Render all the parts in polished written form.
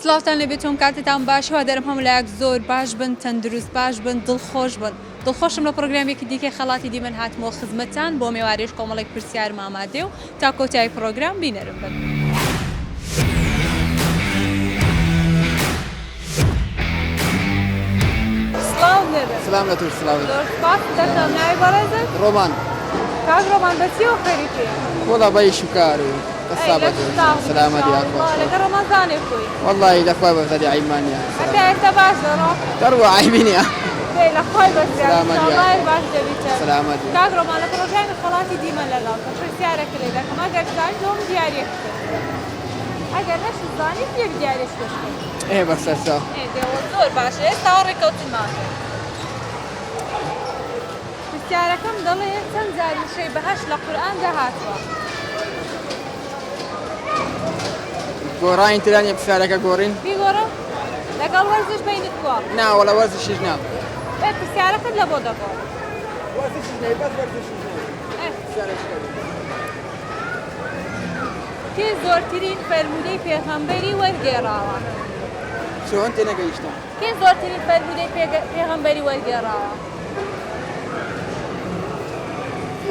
سلااوتان لەبێتۆم کاتتان باشەوە دەرم هەموو لایەک زۆر باش بن تەندروست باش بن دڵخۆش بن دڵخۆشم لە پرۆگرامێکی دیکەی خەڵاتی دیمەن هاتمەوە خزمەتتان بۆ میێوارێش کۆمەڵێک پرسیارم ئامادێ و تا کۆتایی پرۆگرام بینەرم بن. سلام لە توش سلااو دەتەم ناوی بەڕێزت؟ ڕۆمان کاک ڕۆمان بەچیەوە خەری پێ؟ وڵا بەیش و کار و قەسابەت و سلامەتی لەگە ڕۆمەزانێ خۆی والله لەخوای بەزەری عیمانیە هەتا ئێستا باش دەڕۆ دەڕوە عیبینیە لەخوای بەسیار باش دەبیتە سلامەتی کاک ڕۆمان لە پرۆژەکە خەڵاتی دیمە لەگەڵ پرسیارێک لێ دەکەم ئەگەر زانی تۆم دیارێک ئەگەر نەشت زانی پێ دیارێش بکەین ئێ بەسەرچاو زۆر باشە ئێستا ڕێکەوتنمان پرسیارەکەم دەڵێ چەند جار وشەی بەهەشت لە قورئاندا هاتووە؟ گۆڕانی ترانیە پرسیارەکە گۆڕین بیگۆڕم لەگەڵ وەرزش بینت بووە ناوەڵە وەرزشیش نا پرسیارەکەت لە بۆ دەگۆڕ کێ زۆرترین فەرمودەی پێغەمبەری وەرگێڕاوە؟ چۆن تێنەگەیشتم کێ زۆرترین فەرمودەی پێغەمبەری وەرگێڕاوە؟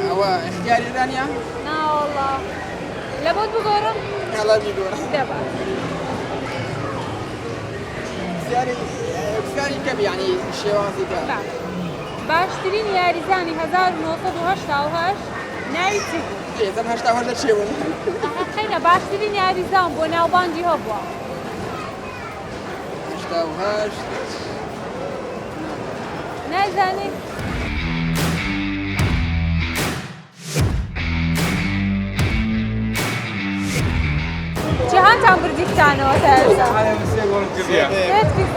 ئەوە اختیاری دانیا ناوەڵڵا لە بۆت بگۆڕم؟ هەڵا بیگۆڕم دەبا پرسیاری کەم یعنی شێوازی کە باشترین یاریزانی 1970 ناوی چی بوو؟ ئێزەم هەشتا هەشتا چێ بوون خەینە باشترین یاریزان بۆ ناوبانگی هەبووە هەشتا و هەشت نازانی؟ جیهانتان بردیتانەوە تا ئێستا؟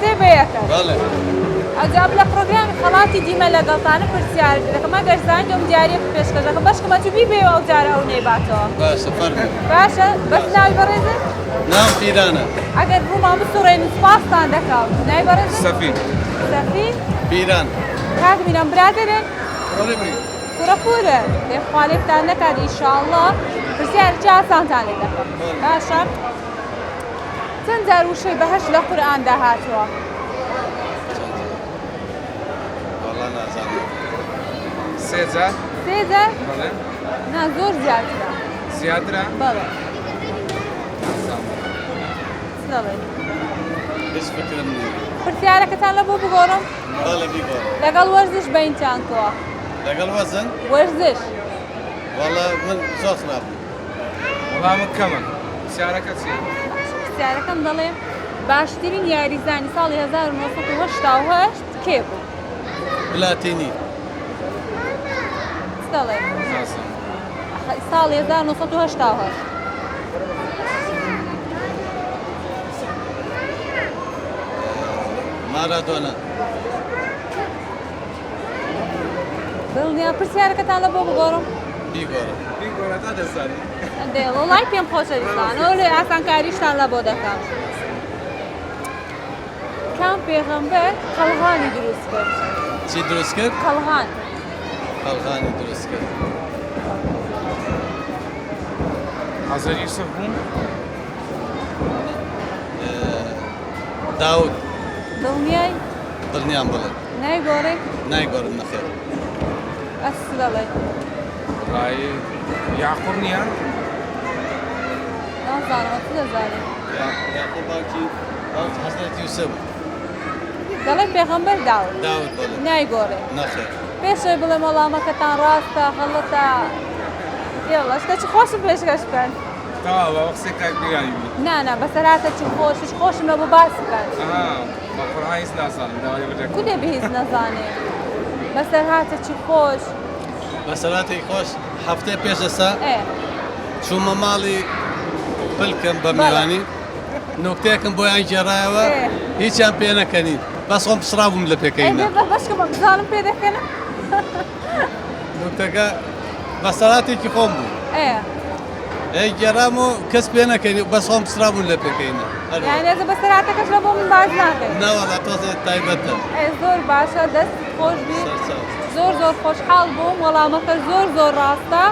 سێ بە یەکە ئەجاب لە پرۆگرامی خەڵاتی دیمە لەگەڵتانە پرسیار دەکەم ئەگەر زانی تۆم دیارێک پێشکەش دەکەم بەشکەمە تو بیبێەوە ئەو جارە ئەو نەیباتەوە باشە فەرموو باشە بەس ناوی بەڕێزت؟ ناو پیرانە ئەگەر ڕوومان بسوڕێن سپاستان دەکەم ناوی بەڕێزت؟ سەفین سەفین؟ پیران کاک بینەم برادرن؟ پورە لێخوا لێتان نەکات ئینشاءڵڵا پرسیارێکی ئاسانتان لێ دەکەم باشە چەند جار وشەی بەهەشت لە قورئاندا هاتووە؟ وەڵا نازانم سێ جار سێ جار؟ بەڵێ نا زۆر زیاترە زیاترە بەڵێ چ دەڵێن؟ هیچ فکرم نییە پرسیارەکەتان لە بۆ بگۆڕم؟ بەڵێ بیگۆڕ لەگەڵ وەرزش بەینتان کۆوە لەگەڵ وەزن وەرزش وەڵا من زۆر خراپ وەڵامت کەمە پرسیارەکە چییە؟ پرسیارەکەم دەڵێ باشترین یاریزانی ساڵی 1970 کێ بوو؟ بلاتینی چ دەڵێ؟ ساڵی 1970 مارادۆنا دڵنیا پرسیارەکەتان لە بۆ بگۆڕم؟ بیگۆڕ بیگۆڕە تا دەزانی وڵای پێم خۆشە دیسانەوە لێ ئاسانکاریشتان لە بۆ دەکەم کام پێغەمبەر قەلغانی دروست کرد؟ چی دروست کرد؟ قەلغان قەلغانی دروست کرد حەزەر یوسف بوون داود دڵنیای؟ دڵنیام بڵێ نایگۆڕی؟ نایگۆڕم نەخێر ئەس دەڵێ ڕای یاقوب نییە نازانەوە چ دەزانێت یاقوب باوکی حەزرەت یوسف دەڵێ پێغەمبەر داود داود بڵێ نایگۆڕێ نەخێر پێشەوەی بڵێ وەڵامەکەتان ڕاستە هەڵەتە یاڵا شتێکی خۆشم پێشکەش بکەن تەواوە قسەی کاک بیانی نانا بەسەراتە چی خۆشش خۆشم لە بۆ باس بکەن بە قورئان هیچ نازانم داوای بەجێ کودێ بهیچ نەزانێ بەسەر هاتە چی خۆش بەسەراتی خۆش هەفتەی پێشەسا ئێ چوومە ماڵی پلکم بە میوانی نوکتەیەکم بۆیان گێڕایەوە هیچیان پێ نەکەنی بەس خۆم پسرا بووم لە پێکەینە بەشکە بزانم پێ دەکەنە نوکتەکە بەسەراتێکی خۆم بوو ئێ گێڕام و کەس پێ نەکەنی بەس خۆم پسرا بوون لە پێکەینە یانێ بەسەراتەکەش لە بۆ من باش ناکەین ناوەڵا تۆزێت تایبەتە زۆر باشە دەست خۆش بی زۆر خۆشحاڵ بووم وەڵامەکە زۆر ڕاستە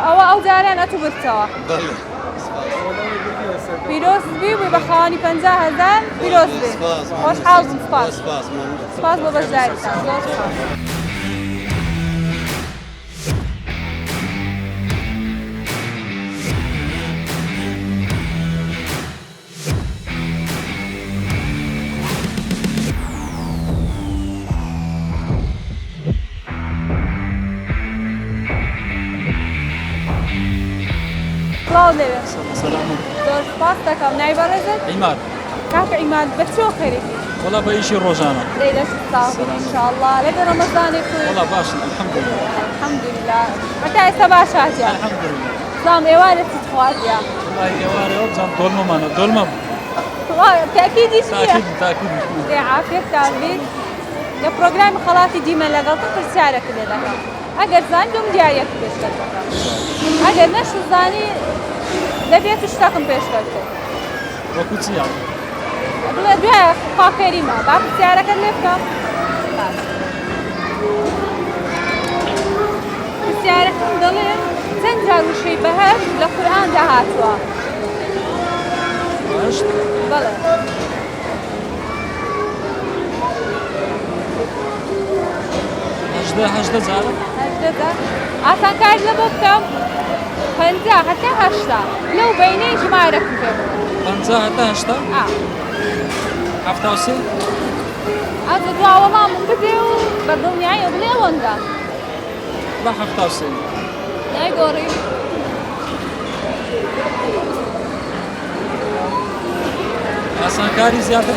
ئەوە ئەو جاریان ئەتوو برتەوە پیرۆز بی بووی بە خاوەنی 50,000 پیرۆز بێ خۆشحاڵ بم سپاس سپاس بۆ بەشداریتان زۆر سپاس سڵاو لێرە زۆر سپاس دەکەم ناوی بەڕێزت عیماد کاکە عیماد بە چۆ خێرێکی والله بە ئیشی ڕۆژانە لەی لە ساڵ ئینشاءالله لەگە ڕەمەزانێک والله باشن الحمدلله الحەمدولله هەتا ئێستا باش هاتیە الحمدلله سلام ئێوارە چیت خوازیە والله ئێوارەوە بزانم دۆڵمەمانە دۆڵمە تاکیدیش نییە تاکید دێ عافێتان بێت لە پرۆگرامی خەڵاتی دیمە لەگەڵتە پرسیارەکە لێ دەکەم ئەگەر زانی دۆم دیارەک پێشکەش دەکەم ئەگەر نەشزانی دەبێت شتەکەم پێشکەش بکەیت وەکو چییە بڵێ دوایە خاکەریمە با پرسیارەکەت لێ بکەم پرسیارەکەم دەڵێن چەند جار وشەی بەهەشت لە قورئاندا هاتووە بەهەشت بەڵێ هەژدە جارە ئاسانکار لە بۆ بکەم 50 هەتا 80 لەو بەینەی ژمارەکەم پێ بڵێ 50 هەتا 80 73 ئەز دواوەڵامم بدێ و بە دڵنیایە بڵێ ئەوەندا بە 73 نایگۆڕی ئاسانکاری زیاتر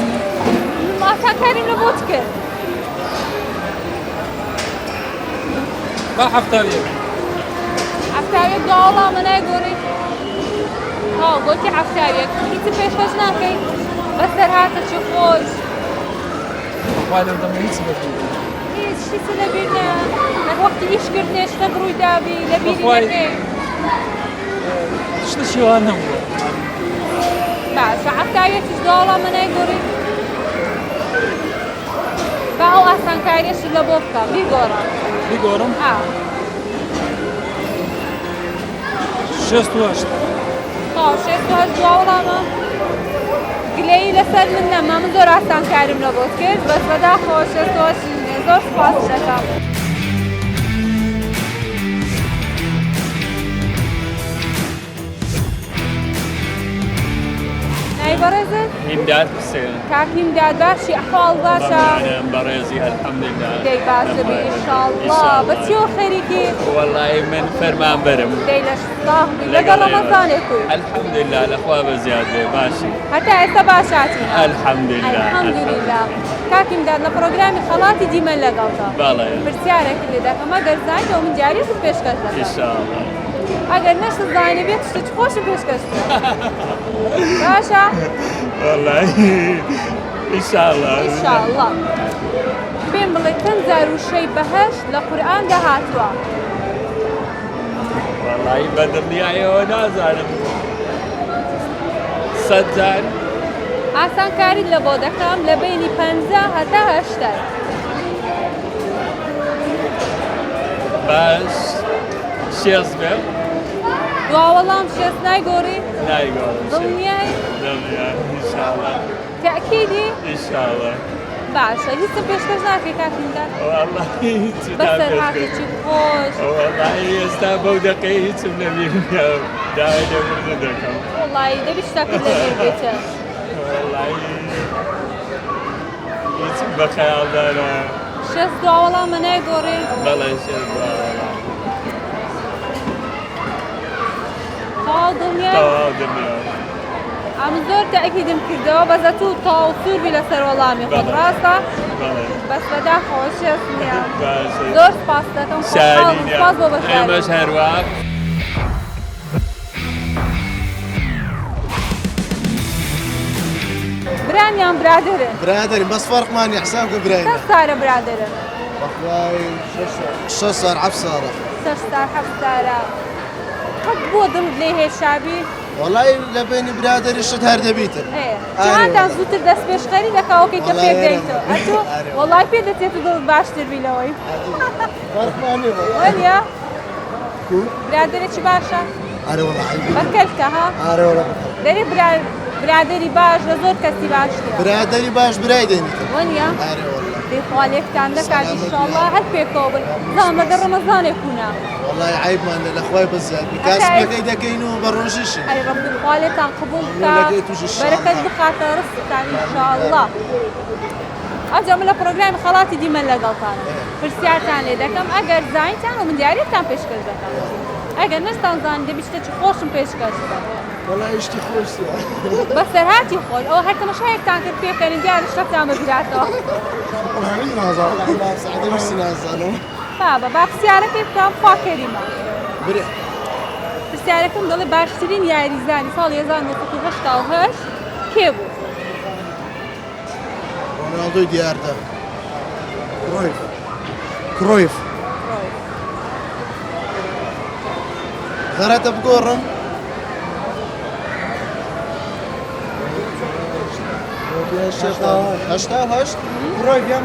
ئاسانکاریم لە بۆت کرد بە 71 هەفتاوێک دواوەڵامە نایگۆڕی هاو گۆتی هەفتاوێک هیچ پێشکەش ناکەی بەسەر هاتەچی خۆش وای لەو دەمە هیچ بەبی هیچ شیچ لەبیر نەیە نەک وەختی ئیشکردنێ شتێک ڕووی دابی لەبیری نەکەی شتێکی وا نەبووە باشە هەفتاوێکیش دواوەڵامە نایگۆڕی با ئەو ئاسانکاریەشی لە بۆ بکە بیگۆڕە بیگۆڕم 68 شێست دواوەڵامە گلەیی لەسەر من نەما من زۆر ئاسانکاریم لە بۆت کرد بەس بەداخەوە شێست زۆر سپاس دەکەم ناوی بەڕێزت إمداد حسين کاکی ئیمداد باشی ئەحواڵ باشە أنا برازي الحمد لله دەی باشە بێ ئینشاءالله بە چی و خەریکی والله من فرمان برم دەی لە شتاق لەگەڵ ڕەمەزانێکوی الحمد لله الأخوة بزيادة ماشي هەتا ئێستا باش هاتین الحمد لله الحەمدولله کاکی ئیمداد لە پرۆگرامی خەڵاتی دیمە لەگەڵتە بالله پرسیارێکی لێ دەکەم ئەگەر زانیت ئەو من دیارێکت پێشکەش إن دەکەم شاء الله ئەگەر نەشزانی بێت شتێکی خۆشم پێشکەش بکەم باشە والله إن شاء الله ئینشاءالله پێم بڵێ چەند جار وشەی بەهەشت لە قورئاندا هاتووە والله بدل نهاية ونازل صدق ئاسانکاریت لە بۆ دەکەم لە بینی 50 هەتا 80 باش شيخ بير دواوەڵام شێست نایگۆڕی لا يقول دڵنیای إن شاء الله تەکیدی إن شاء الله باشە هیچم پێشکەش ناکەی کاکی ئیمداد والله بەسەر هاتێکی خۆش والله يستابوا دقيقة النبي داعي دكم وڵی دەبی شتاکە لەبیر بێتە والله يتم بخيال دانا شێست دواوەڵامە نایگۆڕی والله شيء تاو دڵنیای تمام دنيا ئەم زۆر تەکیدم کردەوە بەزەت و تاو سووربی لەسەر وەڵامی خۆت ڕاستە والله بەس بەداخەوە شێست نییە ماشي زۆر سپاس دەکەم خۆشحاڵم سپاس بۆ بەشداری مش هرواب برانیان برادرن برادري بس فرق ماني حسابك براينا چەند سارە برادرن والله شو صار عفسارة سەش سار حەفت سارە قەت بۆ دڵت لێ هێشابی والله لبيني برادري شت هرده بيتر چاندان زووتر دەست پێشخەری دەکەوەکەیتە والله پێ ئێرە. بدەیتەوە ئەتۆ وەڵای پێ دەچێت و دڵت باشتر بیلەوەی فرق ماني وەنیە برادرێکی باشە أنا والله عيب بەکەلتە ها أنا والله دەری برادری باش لە زۆر کەسی باشترە برادري باش برايدني وەنیە أنا والله دێخوالێکتان دەکات ئینشاءالله هەر پێکەوە بن زام لەگەڵ ڕەمەزانێکونا والله عيب ما أنا الأخوي بزياد بكاس أكيد. بكيدا كينو بروجيش ئەی ڕەبی خوالێتان قبول والله بکات لقيتوش الشعب. بەرەکەت بخاتە ڕستتان ئینشاءالله ئەوجا من لە پرۆگرامی خەڵاتی دیمە لەگەڵتانە پرسیارتان لێ دەکەم ئەگەر زانیتان و من دیارێکتان پێشکەش دەکەم ئەگەر نەستان زان دەبی شتێکی خۆشم پێشکەش بکەم والله اشتي خوش بە سەرهاتی خۆی ئەوە هەر تەماشایەکتان کرد پێکەنین دیارە شتێکتان بەبیراتەوە والله سعيد مش نازل بابە با پرسیارەکەی بکەم خوا کەریمە بري پرسیارەکەم دەڵێ باشترین یاریزانی ساڵی 1970 کێ بوو؟ رونالدو ديار ده كرويف غرات بقورم هشت كرويف يا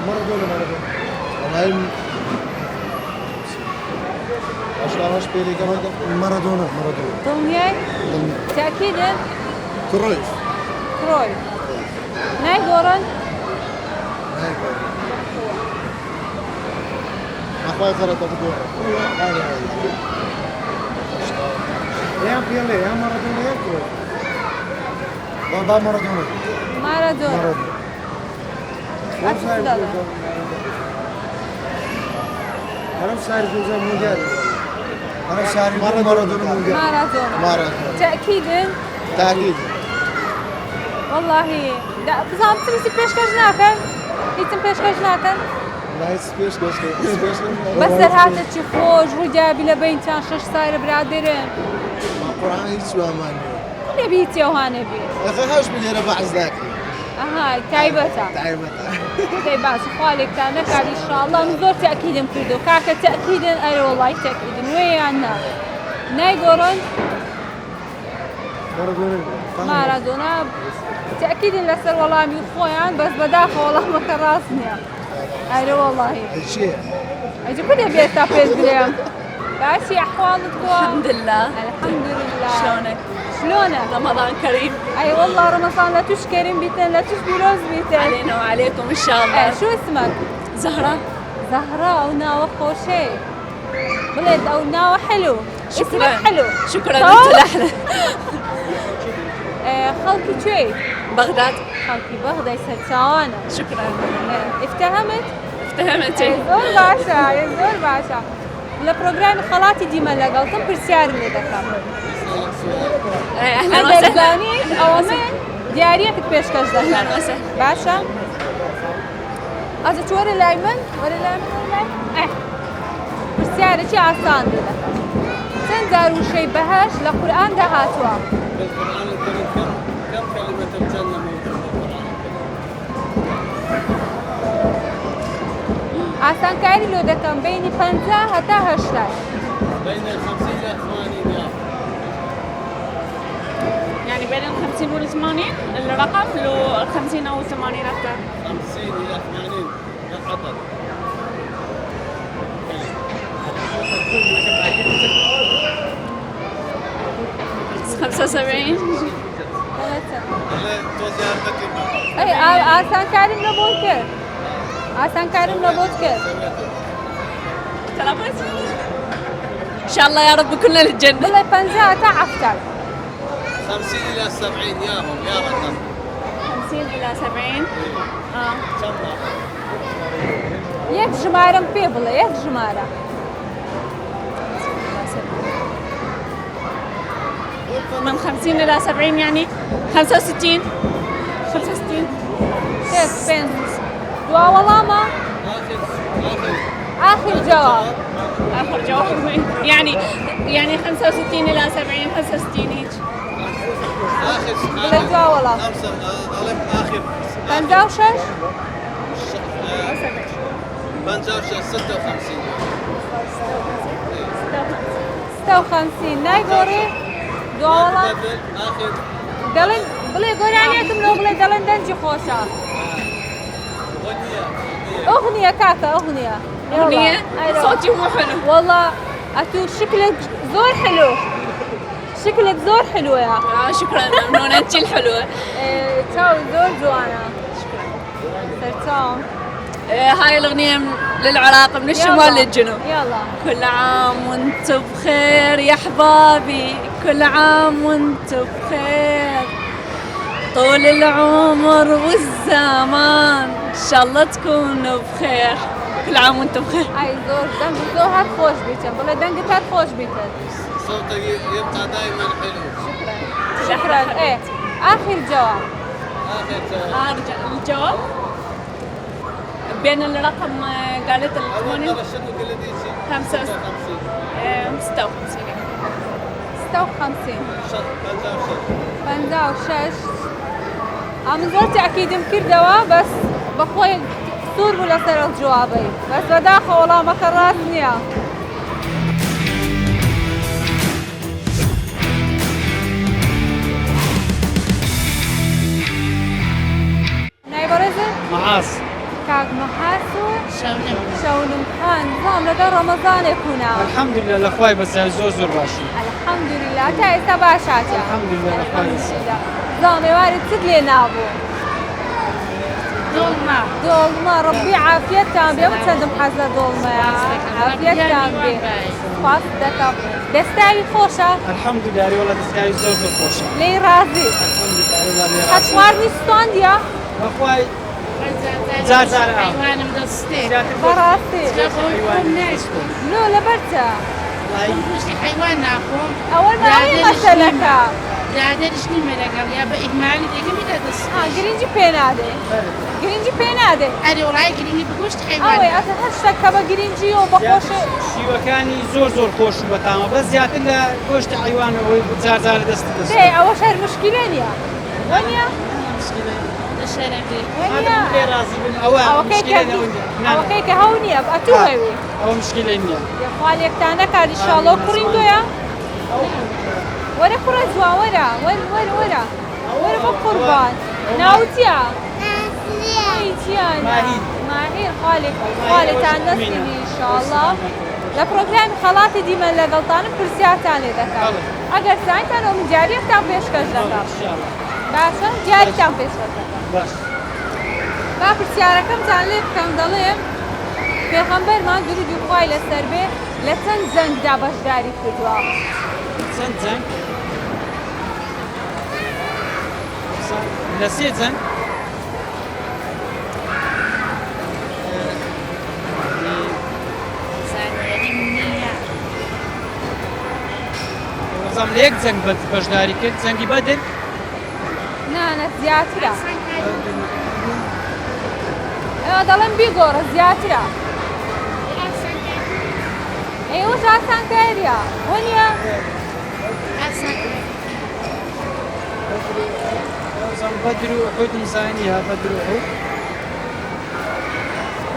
مارادونا والله هشت بيلي كمان مارادونا دڵنیای تاکیدن كرويف کڕۆی نایگۆڕن أخوي غرات بقورم يا بيلي يا مارادونا يا كرويف بابا مارادونا مارادۆنا أنا ساري جوزا مونديال أنا ساري مارادونا مونديال مارادۆنا مارادونا تاکیدن تأكيد والله بزانم هیچی پێشکەش ناکەن هیچم پێشکەش ناکەن لا سبيش بە سەرهاتێکی خۆش ڕوودیابی لە بینتان 6 سایرە برادرن القرآن هيك أماني لێبی هیچێوانەبی أخي هاش بدي أنا بعز ذاك ئەها تایبەتە تعبت دەی باش خالێکتان نەکات ئینشاءالله من زۆر تاکیدم کردو کاکە تاکیدن ئەرە وەڵای تاکیدن وێیان نا نایگۆڕن مارادۆنا تاکیدن لەسەر وەڵامی خۆیان بەس بەداخە وەڵامەکە ڕاست نییە ئەرە وەڵاهی الشيء ئەجی بێ بێستا پێت بڵێم باشی ئەحواڵت بووە الحمد لله الحمد لله شلونك؟ شلونك؟ رمضان كريم أي والله رمضان لا توش كريم بيتن لا توش بيروز بيتن علينا وعليكم ان شاء الله. شو اسمك؟ زهرة. زهراء وناوى خوشي بلد او ناوى حلو شكرا اسمك حلو شكرا انت الاحلى. خلقي شوي بغداد. خلقي بغداد سلسانة. شكرا. افتهمت؟ افتهمت. زور باشا زور باشا لبروجرام خالاتي ديما لقلتم برسيار اللي دكام. اهلا وسهلا. او من دياريتك بيشكش دكام. اهلا وسهلا. باشا أجت ورا الأيمن ورا الأيمن برسيارة شي عصان لده تنزار وشي بهاش لقرآن ده هاتوا بالقرآن الكريم كم كلمة الجنة موجودة؟ عسان كاري لو دكم بين 50 حتى 80 بين 50 إلى 80 يا يعني بين 50 و 80 الرقم لو 50 او 80 اكثر. 50 إلى 80 فقط. 75. اي عسان كاري لبوتكر عسان كاري لبوتكر تلفز ان شاء الله يا رب كلنا للجنة. والله 50 تعفتر 50 إلى 70 ياهم يا رقم 50 إلى 70. يك جمارة بيبلا يك جمارة من 50 إلى 70 يعني 65. 65. كيف فين دوا والله ما آخر جواب آخر جواب يعني 65 إلى 70 65 هيك. ولا دوا والله آخر 56 56 نايقوري دوا والله آخر دلن بلي قولي عليكم لو بلي دلن دنجي خوشا أغنية كاكا أغنية أغنية صوتي مو حلو والله أتو شكلك زور حلو شكلك زور حلوة. شكرا ممنونة، انتي الحلوة. تشاو زور جوانا. تشاو. هاي الأغنية للعراق من الشمال للجنوب. يلا. كل عام وانتم بخير يا أحبابي، كل عام وانتم بخير، طول العمر والزمان إن شاء الله تكونوا بخير، كل عام وانتم بخير. هاي زور دنگ زور هر خوش بيتن، بلا دنگ هر خوش بيتن. صوتك يبقى دائما حلو. شكرا. ايه آخر جواب. أرجع الجواب بين الرقم قالت الثمانية 55 56 عم زرت أكيد مكردوا بس بخوي كسور ولا سر الجوابي بس بداخل والله ما كررتني. نايب رزق معاص كاك محاسو شونم خان زام لقى رمضان يكون الحمد لله الاخوي بس زور راشي الحمد لله تاي تباشات الحمد لله الاخوي زامي وارد تدلي نابو دولما ربي عافية تامبي وتسلم حزة دولما عافية تامبي فاس دكا دستاوي خوشة الحمد لله والله دستاوي زور خوشة لي رازي الحمد لله والله حتوارني ستونديا اخوي زار حيوان مدستين براسي لو لبرتا حيوان ناخذ أول ما هي مسألة دادر شنو ملقا يا بإهمالي دقيقة متى دست گرنجی پێنادێ گرنجی پێنادێ أنا وراي قريني بقوشت ئەوەی حيوان ئەسە هەشتەکە بە گرنجی و بە خۆشی شیوەکانی زۆر خۆش و بەتامە بەس زیاتر لە گۆشتی حیوانەوەی جار دەست دێ ئەوە شەر مشکلە نیە وەنیە ئەوەکەی کە هەو نییە ئەتوو هەوی ئەوە مشکلە نییە خاڵێکتان نەکات ئینشاڵڵا کوڕینگۆیە وەرە کوڕە جووا وەرە وەرە بە قوربان ناوچیە ماهیر خاڵێکتان دەستینی ئینشاڵڵا لە پرۆگرامی خەڵاتی دیمە لەگەڵتانم پرسیارتان لێ دەکات ئەگەر زانیتان ئەو جاریەکتان پێشکەش دەکات باشە جاریتان پێشکەش دەکات با پرسیارەکەمتان لێ بکەم دەڵێم پێغەمبەرمان درودی خوای لەسەر بێ لە چەند جەنگدا بەشداری کردووە چەند جەنگ لە سێ جەنگ زەم لە یەک جەنگ بەشداری کرد جەنگی بەدر نانە زیاترە ئێوە دەڵێن بیگۆڕە زیاترە ئێوەش ئاسانکاریە وەنیە زەم بەدر و ئوحود زانیە بەدر و ئوحود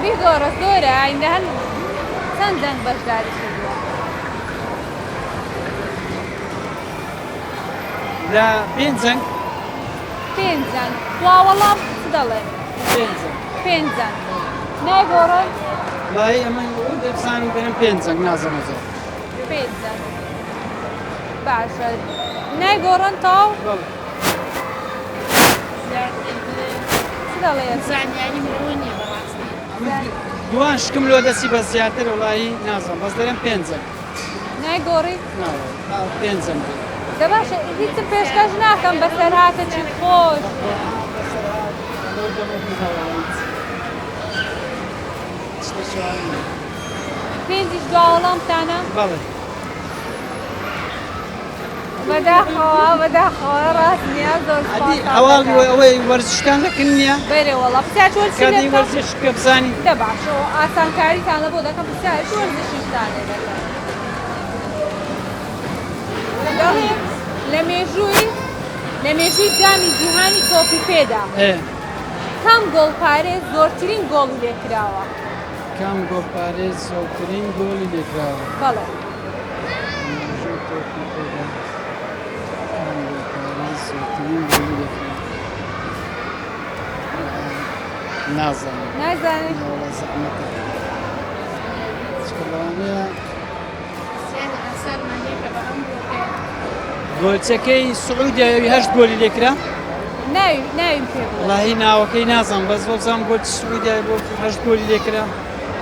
بیگۆڕە زۆرە ئایندە هەر چەند جەنگ بەشداری کردووە لە پێنج جەنگ پێنج جەنگ وا وەڵام چ دەڵێن پێنج جەنگ نایگۆڕن لای ئەمە دەفزانم بێنم پێنج جەنگ نازەمەجە پێنج جەنگ باشە نایگۆڕن تاو چ دەڵێن زانیاری مرۆنیە بەڕاستی دوان شکم لۆ دەستی بە زیاتر وڵایی نازم بەس دەرێن پێنج جەنگ نایگۆڕی پێنج جەنگ دە باشە هیچم پێشکەش ناکەم بەسەر هاتەچی خۆش پێنجیش دوا وەڵامتانە بەڵێ بەداخەوە ڕاست نییە زۆر هەواڵ ئەوەی وەرزشتان دەکەن نییە بەرێ وەڵا پرسیار کاتی وەرزش کە بزانی دە باشەوە ئاسانکاریتان لە بۆ دەکەم پرسیارش وەرزشیشتان لێ دەکەم دەڵێم لە مێژووی جامی جیهانی تۆپی پێدا کام گۆڵپارێز زۆرترین گۆڵی لێکراوە کام گۆڵپارێز زۆرترین گۆڵی لێکراوە بەڵێ نازانێت گۆچەکەی سعودیاوی 8 گۆلی لێکرا ناویم پێ بڵێ وڵاهی ناوەکەی نازانم بەس بۆ بزانم گۆچی سعودیای بۆ 8 گۆلی لێکرا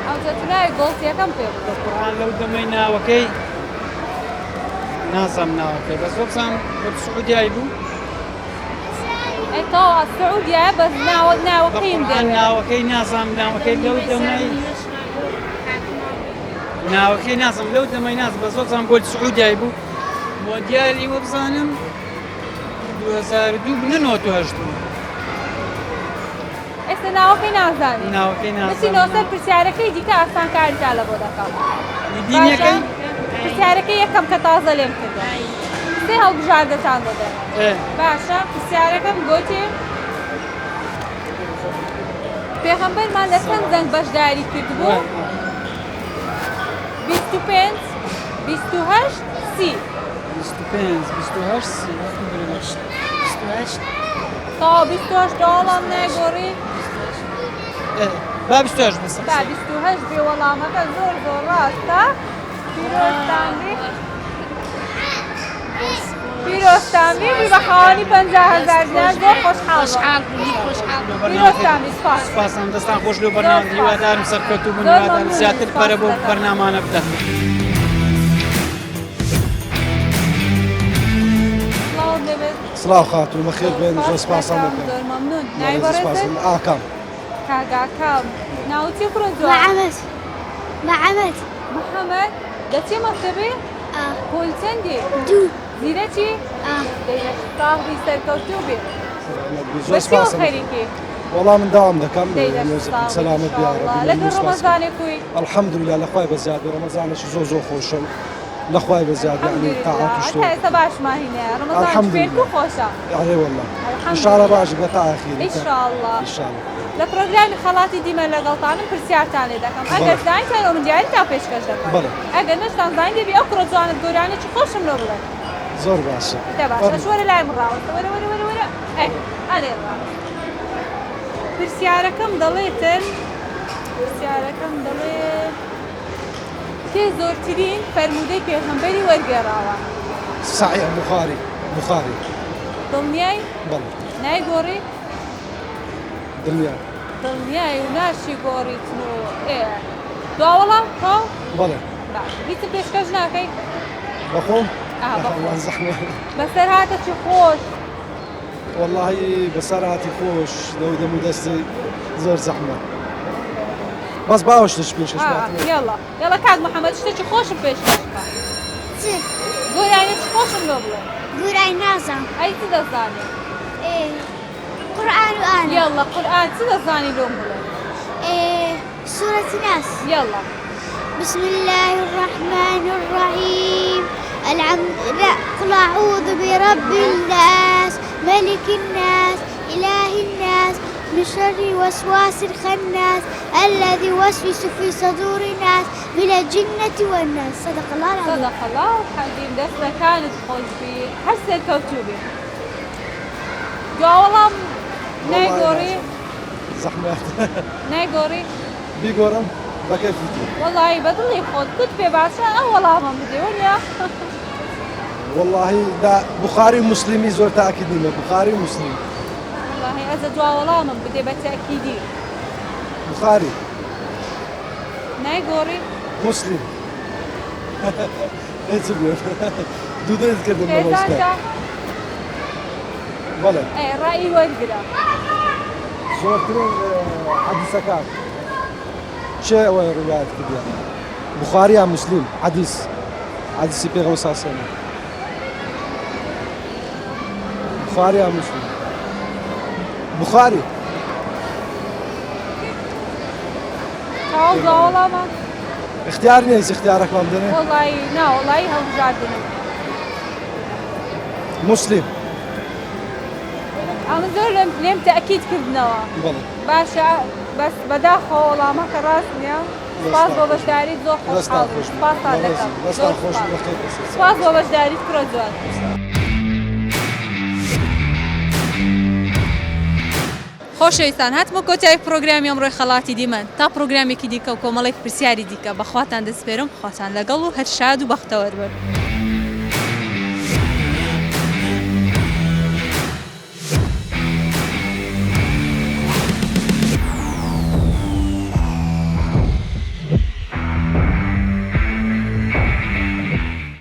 ئەوجا تو ناوی گۆڵتیەکەم پێ بڵێ قورآن لەو دەمەی ناوەکەی نازانم ناوەکەی بەس بۆ بزانم گۆچی سعودیای بوو تۆ سعودیە بەس ناوەکەیم قورآن دەوێت ناوەکەی نازانم ناوەکەی لەو دەمەی ناوەکەی نازانم لەو دەمەی نازانم بەس بۆ بزانم گۆچی سعودیای بوو بۆ دیاری وە بزانم 2002 نەنەوە تو هەشت بوو ئێستا ناوەکەی نازانی ناوەکەی بچینەوە نازانم سەر پرسیارەکەی دیکە ئاسانکاریتا لە بۆ دەکەم دینیەکەی پرسیارەکەی یەکەم کە تازە لێم کردە سێ هەڵبژاردەتان دەدەن باشە پرسیارەکەم گوتی پێغەمبەرمان لە چەند جەنگ بەشداری کردبوو 25 28 30 25 28 30 تا 28 وەڵام نایگۆڕی با 28 بەس با 28 بێ وەڵامەکە زۆر ڕاستە پیرۆستامی بە خاوەنی 50,000 دیار زۆر خۆشحاڵ پیرۆستامی سپاس سپاسان دەستان خۆش لەو بەرنامە هیوادارم سەرکەوتوو بن هیوادارم زیاتر پەرە بۆ بەرنامانە بدەن سلااو خاتون بەخێر بێن زۆر سپاسان دەکەم زۆر مەمنون ناوی بەڕێزت ئاکام کاگاکام ناوچی کوڕە جوان محمد محەممەد دەچێ مەکتەبێ پۆل چەندێ زیرەکی دەیڵی سەرکەوتوو بێ زۆر بەچی سپاسان خەریکی وەڵام من داوام دەکەم سەلامت لەگەڵ ڕەمەزانێکوی الحەمدولله لەخوای بەزیادی ڕەمەزانێکی زۆر خۆشە لەخوای بەزیادی ڕاحەت و شتێ ئێستا باش ماهینە ڕەمەزان پێرک و خۆشە ئەرێ وەڵڵا ئینشاڵڵا باش بە تا ئاخیری ئینشاءڵڵا ئینشاڵڵا لە پرۆگرامی خەڵاتی دیمە لەگەڵتانم پرسیارتان لێ دەکەم ئەگەر زانیتان ئەو من دیاریتا پێشکەش دەکەم بەڵێ ئەگەر نەشتان زانی دەبی ئەو کوڕە جوانت گەورانێکی خۆشم لێ بڵێ زۆر باشە دە باشە شوەرە لای من ڕاوەستە وەرە ئەلێ پرسیارەکەم دەڵێتن پرسیارەکەم دەڵێت کێ زۆرترین فەرموودەی پێغەمبەری وەرگێڕاوە صحیح بخاری دڵنیای بەڵێ نایگۆڕی دنیا دڵنیای و ناشی گۆڕیتن و دواوەڵام خۆ بەڵێ هیچ پێشکەش ناکەی بەخۆم بەخۆم. زەحمە بەسەر هاتەکی خۆش واللهی بەسەرهاتی خۆش لەو دەم و دەستی زۆر زەحمە بەس باوەشتش پێشش یاڵا کاک محەممەد شتێکی خۆشم پێشکەش بکە گۆرانێکی خۆشم لۆ بڵێ گورای نازانم ئەی چ دەزانێت قورآن و ئانا يلا قرآن تدا زاني لهم بلا سورة ناس يلا بسم الله الرحمن الرحيم لا قل أعوذ برب الناس ملك الناس إله الناس من شر وسواس الخناس الذي يوسوس في صدور الناس من الجنة والناس صدق الله العظيم صدق الله الحكيم دسنا كانت خوش بي حسن كوتوبي جوا نايقوري زحمات نايقوري بيقورم بكيف والله بدل يخوض كنت في باشا أول عام بدي ولا والله دا بخاري مسلمي زور تأكيد منه بخاري مسلم والله إذا جوا والله من بدي بتأكيدي بخاري نايقوري مسلم ايش بيقول دودة كده ما كيف ولا ايه رأيي وقرا زورترين حديث كان شيء روايات كده بخاري يا مسلم حديث بيغمبر صلى الله عليه وسلم بخاري يا مسلم بخاري والله ما اختيار نيس اختيارك ما بدنا والله لا والله هم جادين مسلم أنا زور لم تأكيد كذنا باشا بس بداخل والله ما كراسني سپاس بۆ بەشداریت زۆر خۆشحاڵ بووم سپاسان دەکەم سپاس بۆ بەشداریت کوڕە جوان خۆشەویستان هاتمە کۆتایی پرۆگرامی ئەمڕۆی خەڵاتی دیمەن تا پرۆگرامێکی دیکە و کۆمەڵێک پرسیاری دیکە بەخواتان دەسپێرم خواتان لەگەڵ و هەر شاد و بەختەوەر بن